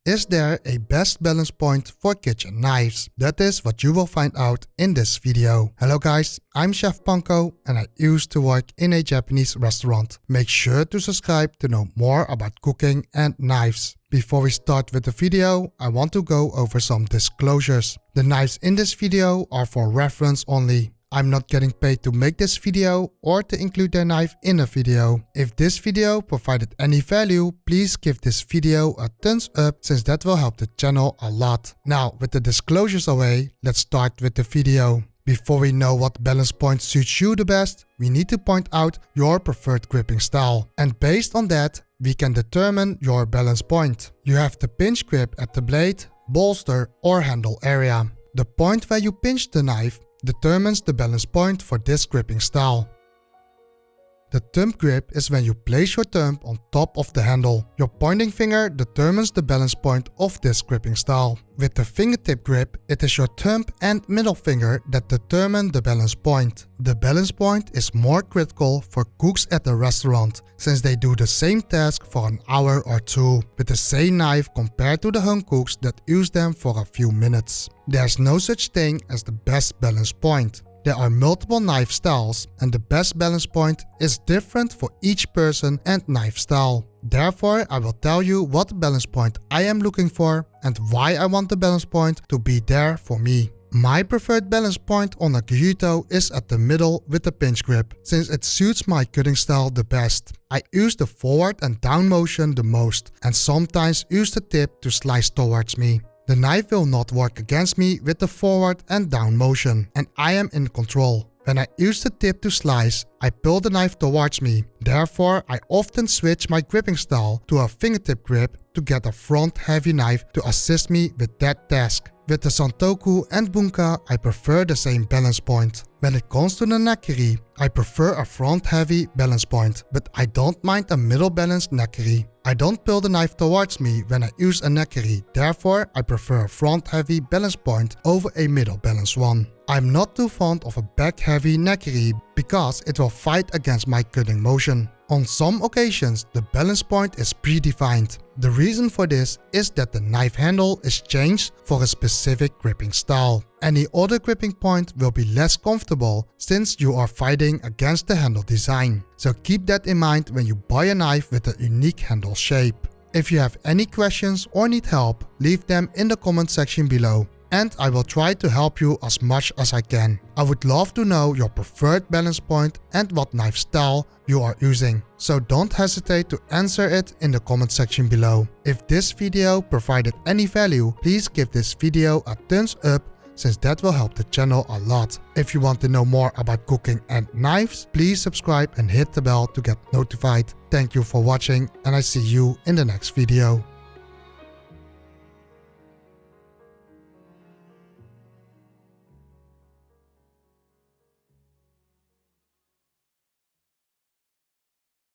Is there a best balance point for kitchen knives? That is what you will find out in this video. Hello guys, I'm ChefPanko and I used to work in a Japanese restaurant. Make sure to subscribe to know more about cooking and knives. Before we start with the video, I want to go over some disclosures. The knives in this video are for reference only. I'm not getting paid to make this video or to include their knife in a video. If this video provided any value, please give this video a thumbs up since that will help the channel a lot. Now, with the disclosures away, let's start with the video. Before we know what balance point suits you the best, we need to point out your preferred gripping style. And based on that, we can determine your balance point. You have the pinch grip at the blade, bolster or handle area. The point where you pinch the knife determines the balance point for this gripping style. The thumb grip is when you place your thumb on top of the handle. Your pointing finger determines the balance point of this gripping style. With the fingertip grip, it is your thumb and middle finger that determine the balance point. The balance point is more critical for cooks at the restaurant, since they do the same task for an hour or two, with the same knife compared to the home cooks that use them for a few minutes. There's no such thing as the best balance point. There are multiple knife styles and the best balance point is different for each person and knife style. Therefore, I will tell you what balance point I am looking for and why I want the balance point to be there for me. My preferred balance point on a Gyuto is at the middle with the pinch grip, since it suits my cutting style the best. I use the forward and down motion the most and sometimes use the tip to slice towards me. The knife will not work against me with the forward and down motion, and I am in control. When I use the tip to slice, I pull the knife towards me. Therefore, I often switch my gripping style to a fingertip grip to get a front heavy knife to assist me with that task. With the Santoku and Bunka, I prefer the same balance point. When it comes to the Nakiri, I prefer a front heavy balance point, but I don't mind a middle balanced Nakiri. I don't pull the knife towards me when I use a Nakiri, therefore I prefer a front heavy balance point over a middle balanced one. I'm not too fond of a back heavy Nakiri because it will fight against my cutting motion. On some occasions, the balance point is predefined. The reason for this is that the knife handle is changed for a specific gripping style. Any other gripping point will be less comfortable since you are fighting against the handle design. So keep that in mind when you buy a knife with a unique handle shape. If you have any questions or need help, leave them in the comment section below. And I will try to help you as much as I can. I would love to know your preferred balance point and what knife style you are using. So don't hesitate to answer it in the comment section below. If this video provided any value, please give this video a thumbs up since that will help the channel a lot. If you want to know more about cooking and knives, please subscribe and hit the bell to get notified. Thank you for watching and I see you in the next video.